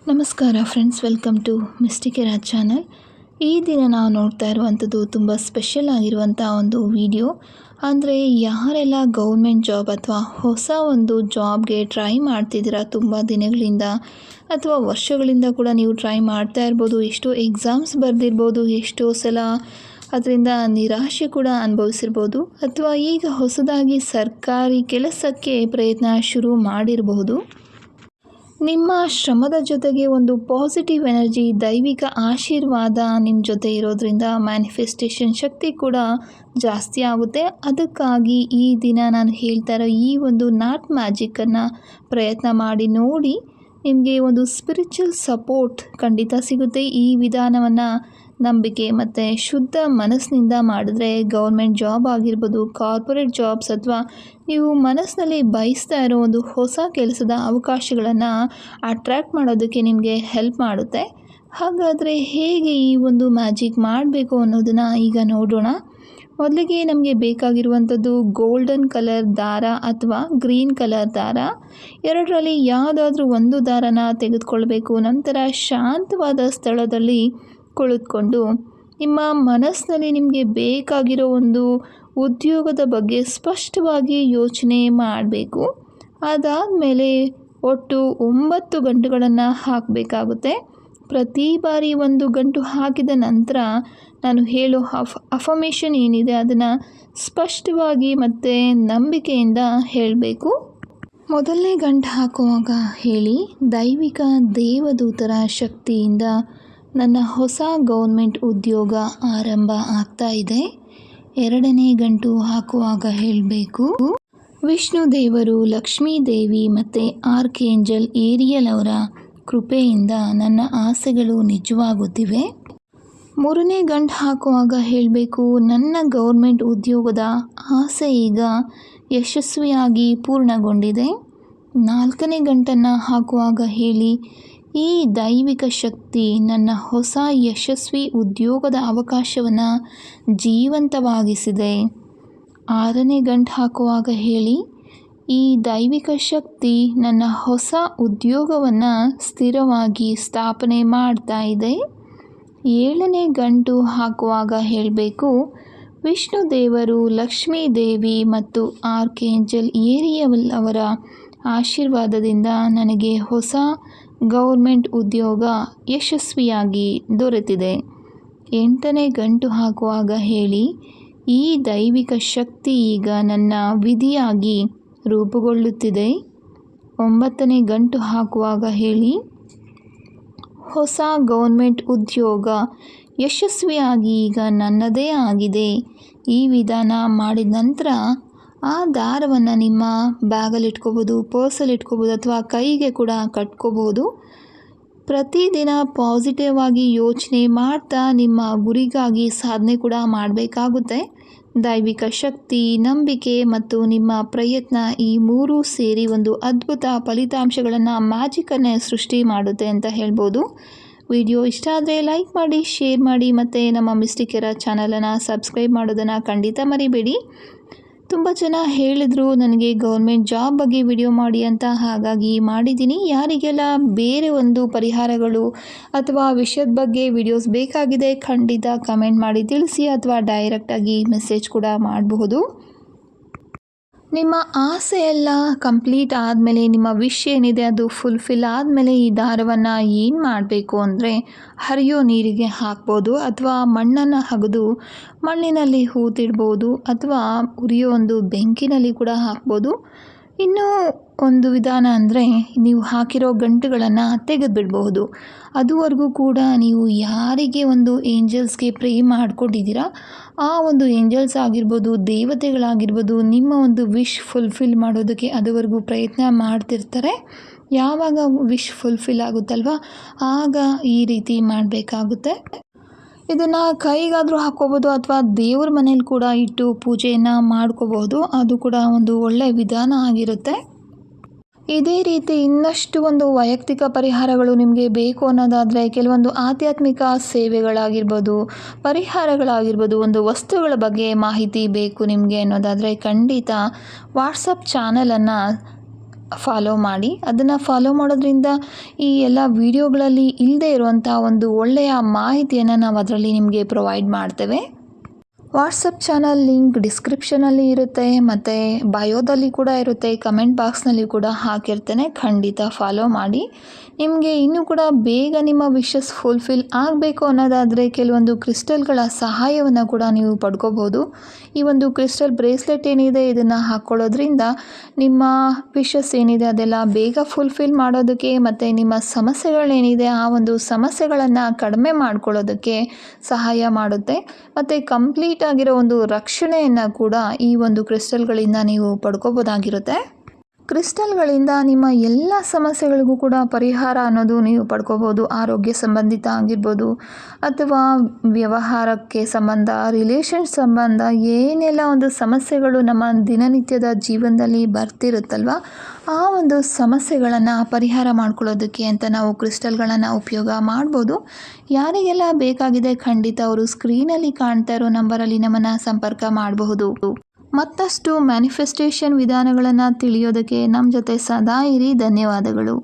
ನಮಸ್ಕಾರ friends, welcome to mystic Raj channel. ಈ ದಿನ ನಾವು ನೋಡ್ತಾ ಇರುವಂಥದ್ದು ತುಂಬ ಸ್ಪೆಷಲ್ ಆಗಿರುವಂಥ ಒಂದು ವಿಡಿಯೋ. ಅಂದರೆ ಯಾರೆಲ್ಲ ಗೌರ್ಮೆಂಟ್ ಜಾಬ್ ಅಥವಾ ಹೊಸ ಒಂದು ಜಾಬ್ಗೆ ಟ್ರೈ ಮಾಡ್ತಿದ್ದೀರಾ ತುಂಬ ದಿನಗಳಿಂದ ಅಥವಾ ವರ್ಷಗಳಿಂದ ಕೂಡ ನೀವು ಟ್ರೈ ಮಾಡ್ತಾ ಇರ್ಬೋದು. ಎಷ್ಟೋ ಎಕ್ಸಾಮ್ಸ್ ಬರೆದಿರ್ಬೋದು, ಎಷ್ಟೋ ಸಲ ಅದರಿಂದ ನಿರಾಶೆ ಕೂಡ ಅನುಭವಿಸಿರ್ಬೋದು, ಅಥವಾ ಈಗ ಹೊಸದಾಗಿ ಸರ್ಕಾರಿ ಕೆಲಸಕ್ಕೆ ಪ್ರಯತ್ನ ಶುರು ಮಾಡಿರಬಹುದು. ನಿಮ್ಮ ಶ್ರಮದ ಜೊತೆಗೆ ಒಂದು ಪಾಸಿಟಿವ್ ಎನರ್ಜಿ, ದೈವಿಕ ಆಶೀರ್ವಾದ ನಿಮ್ಮ ಜೊತೆ ಇರೋದ್ರಿಂದ ಮ್ಯಾನಿಫೆಸ್ಟೇಷನ್ ಶಕ್ತಿ ಕೂಡ ಜಾಸ್ತಿ ಆಗುತ್ತೆ. ಅದಕ್ಕಾಗಿ ಈ ದಿನ ನಾನು ಹೇಳ್ತಾ ಇರೋ ಈ ಒಂದು ನಾಟ್ ಮ್ಯಾಜಿಕ್ಕನ್ನು ಪ್ರಯತ್ನ ಮಾಡಿ ನೋಡಿ. ನಿಮಗೆ ಒಂದು ಸ್ಪಿರಿಚುವಲ್ ಸಪೋರ್ಟ್ ಖಂಡಿತ ಸಿಗುತ್ತೆ. ಈ ವಿಧಾನವನ್ನು ನಂಬಿಕೆ ಮತ್ತು ಶುದ್ಧ ಮನಸ್ಸಿನಿಂದ ಮಾಡಿದ್ರೆ ಗೌರ್ಮೆಂಟ್ ಜಾಬ್ ಆಗಿರ್ಬೋದು, ಕಾರ್ಪೊರೇಟ್ ಜಾಬ್ಸ್, ಅಥವಾ ನೀವು ಮನಸ್ಸಿನಲ್ಲಿ ಬಯಸ್ತಾ ಇರೋ ಒಂದು ಹೊಸ ಕೆಲಸದ ಅವಕಾಶಗಳನ್ನು ಅಟ್ರ್ಯಾಕ್ಟ್ ಮಾಡೋದಕ್ಕೆ ನಿಮಗೆ ಹೆಲ್ಪ್ ಮಾಡುತ್ತೆ. ಹಾಗಾದರೆ ಹೇಗೆ ಈ ಒಂದು ಮ್ಯಾಜಿಕ್ ಮಾಡಬೇಕು ಅನ್ನೋದನ್ನು ಈಗ ನೋಡೋಣ. ಮೊದಲಿಗೆ ನಮಗೆ ಬೇಕಾಗಿರುವಂಥದ್ದು ಗೋಲ್ಡನ್ ಕಲರ್ ದಾರ ಅಥವಾ ಗ್ರೀನ್ ಕಲರ್ ದಾರ. ಎರಡರಲ್ಲಿ ಯಾವುದಾದ್ರೂ ಒಂದು ದಾರನ ತೆಗೆದುಕೊಳ್ಬೇಕು. ನಂತರ ಶಾಂತವಾದ ಸ್ಥಳದಲ್ಲಿ ಕುಳಿತುಕೊಂಡು ನಿಮ್ಮ ಮನಸ್ಸಿನಲ್ಲಿ ನಿಮಗೆ ಬೇಕಾಗಿರೋ ಒಂದು ಉದ್ಯೋಗದ ಬಗ್ಗೆ ಸ್ಪಷ್ಟವಾಗಿ ಯೋಚನೆ ಮಾಡಬೇಕು. ಅದಾದಮೇಲೆ ಒಟ್ಟು 9 ಗಂಟುಗಳನ್ನು ಹಾಕಬೇಕಾಗುತ್ತೆ. ಪ್ರತಿ ಬಾರಿ 1 ಗಂಟು ಹಾಕಿದ ನಂತರ ನಾನು ಹೇಳೋ ಅಫರ್ಮೇಷನ್ ಏನಿದೆ ಅದನ್ನು ಸ್ಪಷ್ಟವಾಗಿ ಮತ್ತು ನಂಬಿಕೆಯಿಂದ ಹೇಳಬೇಕು. ಮೊದಲನೇ ಗಂಟು ಹಾಕುವಾಗ ಹೇಳಿ, ದೈವಿಕ ದೇವದೂತರ ಶಕ್ತಿಯಿಂದ ನನ್ನ ಹೊಸ ಗೌರ್ಮೆಂಟ್ ಉದ್ಯೋಗ ಆರಂಭ ಆಗ್ತಾ ಇದೆ. ಎರಡನೇ ಗಂಟು ಹಾಕುವಾಗ ಹೇಳಬೇಕು, ವಿಷ್ಣು ದೇವರು, ಲಕ್ಷ್ಮೀ ದೇವಿ ಮತ್ತು ಆರ್ಕೇಂಜಲ್ ಏರಿಯಲ್ ಅವರ ಕೃಪೆಯಿಂದ ನನ್ನ ಆಸೆಗಳು ನಿಜವಾಗುತ್ತಿವೆ. ಮೂರನೇ ಗಂಟು ಹಾಕುವಾಗ ಹೇಳಬೇಕು, ನನ್ನ ಗೌರ್ಮೆಂಟ್ ಉದ್ಯೋಗದ ಆಸೆ ಈಗ ಯಶಸ್ವಿಯಾಗಿ ಪೂರ್ಣಗೊಂಡಿದೆ. ನಾಲ್ಕನೇ ಗಂಟನ್ನು ಹಾಕುವಾಗ ಹೇಳಿ, ಈ ದೈವಿಕ ಶಕ್ತಿ ನನ್ನ ಹೊಸ ಯಶಸ್ವಿ ಉದ್ಯೋಗದ ಅವಕಾಶವನ್ನು ಜೀವಂತವಾಗಿಸಿದೆ. ಆರನೇ ಗಂಟು ಹಾಕುವಾಗ ಹೇಳಿ, ಈ ದೈವಿಕ ಶಕ್ತಿ ನನ್ನ ಹೊಸ ಉದ್ಯೋಗವನ್ನು ಸ್ಥಿರವಾಗಿ ಸ್ಥಾಪನೆ ಮಾಡ್ತಾ ಇದೆ. ಏಳನೇ ಗಂಟು ಹಾಕುವಾಗ ಹೇಳಬೇಕು, ವಿಷ್ಣು ದೇವರು, ಲಕ್ಷ್ಮೀ ದೇವಿ ಮತ್ತು ಆರ್ಕೇಂಜಲ್ ಏರಿಯಲ್ ಅವರ ಆಶೀರ್ವಾದದಿಂದ ನನಗೆ ಹೊಸ ಗೌರ್ಮೆಂಟ್ ಉದ್ಯೋಗ ಯಶಸ್ವಿಯಾಗಿ ದೊರೆತಿದೆ. ಎಂಟನೇ ಗಂಟು ಹಾಕುವಾಗ ಹೇಳಿ, ಈ ದೈವಿಕ ಶಕ್ತಿ ಈಗ ನನ್ನ ವಿಧಿಯಾಗಿ ರೂಪುಗೊಳ್ಳುತ್ತಿದೆ. ಒಂಬತ್ತನೇ ಗಂಟು ಹಾಕುವಾಗ ಹೇಳಿ, ಹೊಸ ಗೌರ್ಮೆಂಟ್ ಉದ್ಯೋಗ ಯಶಸ್ವಿಯಾಗಿ ಈಗ ನನ್ನದೇ ಆಗಿದೆ. ಈ ವಿಧಾನ ಮಾಡಿದ ನಂತರ ಆ ದಾರವನ್ನು ನಿಮ್ಮ ಬ್ಯಾಗಲ್ಲಿ ಇಟ್ಕೋಬೋದು, ಪರ್ಸಲ್ಲಿ ಇಟ್ಕೋಬೋದು, ಅಥವಾ ಕೈಗೆ ಕೂಡ ಕಟ್ಕೋಬೋದು. ಪ್ರತಿದಿನ ಪಾಸಿಟಿವ್ ಆಗಿ ಯೋಚನೆ ಮಾಡ್ತಾ ನಿಮ್ಮ ಗುರಿಗಾಗಿ ಸಾಧನೆ ಕೂಡ ಮಾಡಬೇಕಾಗುತ್ತೆ. ದೈವಿಕ ಶಕ್ತಿ, ನಂಬಿಕೆ ಮತ್ತು ನಿಮ್ಮ ಪ್ರಯತ್ನ ಈ ಮೂರೂ ಸೇರಿ ಒಂದು ಅದ್ಭುತ ಫಲಿತಾಂಶಗಳನ್ನು, ಮ್ಯಾಜಿಕನ್ನೇ ಸೃಷ್ಟಿ ಮಾಡುತ್ತೆ ಅಂತ ಹೇಳ್ಬೋದು. ವಿಡಿಯೋ ಇಷ್ಟ ಆದರೆ ಲೈಕ್ ಮಾಡಿ, ಶೇರ್ ಮಾಡಿ ಮತ್ತು ನಮ್ಮ ಮಿಸ್ಟಿಕ್ ರಾಜ್ ಚಾನಲನ್ನು ಸಬ್ಸ್ಕ್ರೈಬ್ ಮಾಡೋದನ್ನು ಖಂಡಿತ ಮರಿಬೇಡಿ. ತುಂಬ ಜನ ಹೇಳಿದರು ನನಗೆ ಗೌರ್ಮೆಂಟ್ ಜಾಬ್ ಬಗ್ಗೆ ವಿಡಿಯೋ ಮಾಡಿ ಅಂತ, ಹಾಗಾಗಿ ಮಾಡಿದ್ದೀನಿ. ಯಾರಿಗೆಲ್ಲ ಬೇರೆ ಒಂದು ಪರಿಹಾರಗಳು ಅಥವಾ ವಿಷಯದ ಬಗ್ಗೆ ವಿಡಿಯೋಸ್ ಬೇಕಾಗಿದೆ ಖಂಡಿತ ಕಮೆಂಟ್ ಮಾಡಿ ತಿಳಿಸಿ, ಅಥವಾ ಡೈರೆಕ್ಟಾಗಿ ಮೆಸೇಜ್ ಕೂಡ ಮಾಡಬಹುದು. ನಿಮ್ಮ ಆಸೆ ಎಲ್ಲ ಕಂಪ್ಲೀಟ್ ಆದಮೇಲೆ, ನಿಮ್ಮ ವಿಶ್ ಏನಿದೆ ಅದು ಫುಲ್ಫಿಲ್ ಆದಮೇಲೆ ಈ ದಾರವನ್ನು ಏನು ಮಾಡಬೇಕು ಅಂದರೆ ಹರಿಯೋ ನೀರಿಗೆ ಹಾಕ್ಬೋದು, ಅಥವಾ ಮಣ್ಣನ್ನು ಅಗೆದು ಮಣ್ಣಿನಲ್ಲಿ ಹೂತಿಡ್ಬೋದು, ಅಥವಾ ಉರಿಯೋ ಒಂದು ಬೆಂಕಿನಲ್ಲಿ ಕೂಡ ಹಾಕ್ಬೋದು. ಇನ್ನೂ ಒಂದು ವಿಧಾನ ಅಂದರೆ ನೀವು ಹಾಕಿರೋ ಗಂಟುಗಳನ್ನು ತೆಗೆದುಬಿಡ್ಬಹುದು. ಅದುವರೆಗೂ ಕೂಡ ನೀವು ಯಾರಿಗೆ ಒಂದು ಏಂಜಲ್ಸ್ಗೆ ಪ್ರೇ ಮಾಡ್ಕೊಂಡಿದ್ದೀರಾ ಆ ಒಂದು ಏಂಜಲ್ಸ್ ಆಗಿರ್ಬೋದು, ದೇವತೆಗಳಾಗಿರ್ಬೋದು, ನಿಮ್ಮ ಒಂದು ವಿಶ್ ಫುಲ್ಫಿಲ್ ಮಾಡೋದಕ್ಕೆ ಅದುವರೆಗೂ ಪ್ರಯತ್ನ ಮಾಡ್ತಿರ್ತಾರೆ. ಯಾವಾಗ ವಿಶ್ ಫುಲ್ಫಿಲ್ ಆಗುತ್ತಲ್ವ ಆಗ ಈ ರೀತಿ ಮಾಡಬೇಕಾಗುತ್ತೆ. ಇದನ್ನು ಕೈಗಾದರೂ ಹಾಕ್ಕೋಬೋದು, ಅಥವಾ ದೇವ್ರ ಮನೇಲಿ ಕೂಡ ಇಟ್ಟು ಪೂಜೆಯನ್ನು ಮಾಡ್ಕೋಬೋದು. ಅದು ಕೂಡ ಒಂದು ಒಳ್ಳೆಯ ವಿಧಾನ ಆಗಿರುತ್ತೆ. ಇದೇ ರೀತಿ ಇನ್ನಷ್ಟು ಒಂದು ವೈಯಕ್ತಿಕ ಪರಿಹಾರಗಳು ನಿಮಗೆ ಬೇಕು ಅನ್ನೋದಾದರೆ, ಕೆಲವೊಂದು ಆಧ್ಯಾತ್ಮಿಕ ಸೇವೆಗಳಾಗಿರ್ಬೋದು, ಪರಿಹಾರಗಳಾಗಿರ್ಬೋದು, ಒಂದು ವಸ್ತುಗಳ ಬಗ್ಗೆ ಮಾಹಿತಿ ಬೇಕು ನಿಮಗೆ ಅನ್ನೋದಾದರೆ ಖಂಡಿತ ವಾಟ್ಸಪ್ ಚಾನಲನ್ನು ಫಾಲೋ ಮಾಡಿ. ಅದನ್ನು ಫಾಲೋ ಮಾಡೋದ್ರಿಂದ ಈ ಎಲ್ಲ ವಿಡಿಯೋಗಳಲ್ಲಿ ಇಲ್ಲದೆ ಇರುವಂಥ ಒಂದು ಒಳ್ಳೆಯ ಮಾಹಿತಿಯನ್ನು ನಾವು ಅದರಲ್ಲಿ ನಿಮಗೆ ಪ್ರೊವೈಡ್ ಮಾಡ್ತೇವೆ. ವಾಟ್ಸಪ್ ಚಾನಲ್ ಲಿಂಕ್ ಡಿಸ್ಕ್ರಿಪ್ಷನಲ್ಲಿ ಇರುತ್ತೆ, ಮತ್ತು ಬಯೋದಲ್ಲಿ ಕೂಡ ಇರುತ್ತೆ, ಕಮೆಂಟ್ ಬಾಕ್ಸ್ನಲ್ಲಿ ಕೂಡ ಹಾಕಿರ್ತೇನೆ. ಖಂಡಿತ ಫಾಲೋ ಮಾಡಿ. ನಿಮಗೆ ಇನ್ನೂ ಕೂಡ ಬೇಗ ನಿಮ್ಮ ವಿಶಸ್ ಫುಲ್ಫಿಲ್ ಆಗಬೇಕು ಅನ್ನೋದಾದರೆ ಕೆಲವೊಂದು ಕ್ರಿಸ್ಟಲ್ಗಳ ಸಹಾಯವನ್ನು ಕೂಡ ನೀವು ಪಡ್ಕೋಬೋದು. ಈ ಒಂದು ಕ್ರಿಸ್ಟಲ್ ಬ್ರೇಸ್ಲೆಟ್ ಏನಿದೆ ಇದನ್ನು ಹಾಕ್ಕೊಳ್ಳೋದ್ರಿಂದ ನಿಮ್ಮ ವಿಶಸ್ ಏನಿದೆ ಅದೆಲ್ಲ ಬೇಗ ಫುಲ್ಫಿಲ್ ಮಾಡೋದಕ್ಕೆ ಮತ್ತು ನಿಮ್ಮ ಸಮಸ್ಯೆಗಳೇನಿದೆ ಆ ಒಂದು ಸಮಸ್ಯೆಗಳನ್ನು ಕಡಿಮೆ ಮಾಡ್ಕೊಳ್ಳೋದಕ್ಕೆ ಸಹಾಯ ಮಾಡುತ್ತೆ. ಮತ್ತು ಕಂಪ್ಲೀಟ್ ಆಗಿರೋ ಒಂದು ರಕ್ಷಣೆಯನ್ನು ಕೂಡ ಈ ಒಂದು ಕ್ರಿಸ್ಟಲ್ಗಳಿಂದ ನೀವು ಪಡ್ಕೋಬೋದಾಗಿರುತ್ತೆ. ಕ್ರಿಸ್ಟಲ್ಗಳಿಂದ ನಿಮ್ಮ ಎಲ್ಲ ಸಮಸ್ಯೆಗಳಿಗೂ ಕೂಡ ಪರಿಹಾರ ಅನ್ನೋದು ನೀವು ಪಡ್ಕೋಬೋದು. ಆರೋಗ್ಯ ಸಂಬಂಧಿತ ಆಗಿರ್ಬೋದು, ಅಥವಾ ವ್ಯವಹಾರಕ್ಕೆ ಸಂಬಂಧ, ರಿಲೇಷನ್ ಸಂಬಂಧ, ಏನೆಲ್ಲ ಒಂದು ಸಮಸ್ಯೆಗಳು ನಮ್ಮ ದಿನನಿತ್ಯದ ಜೀವನದಲ್ಲಿ ಬರ್ತಿರುತ್ತಲ್ವ, ಆ ಒಂದು ಸಮಸ್ಯೆಗಳನ್ನು ಪರಿಹಾರ ಮಾಡ್ಕೊಳ್ಳೋದಕ್ಕೆ ಅಂತ ನಾವು ಕ್ರಿಸ್ಟಲ್ಗಳನ್ನು ಉಪಯೋಗ ಮಾಡ್ಬೋದು. ಯಾರಿಗೆಲ್ಲ ಬೇಕಾಗಿದೆ ಖಂಡಿತ ಅವರು ಸ್ಕ್ರೀನಲ್ಲಿ ಕಾಣ್ತಾ ಇರೋ ನಂಬರಲ್ಲಿ ನಮ್ಮನ್ನು ಸಂಪರ್ಕ ಮಾಡಬಹುದು. ಮತ್ತಷ್ಟು ಮ್ಯಾನಿಫೆಸ್ಟೇಷನ್ ವಿಧಾನಗಳನ್ನು ತಿಳಿಯೋದಕ್ಕೆ ನಮ್ಮ ಜೊತೆ ಸದಾ ಇರಿ. ಧನ್ಯವಾದಗಳು.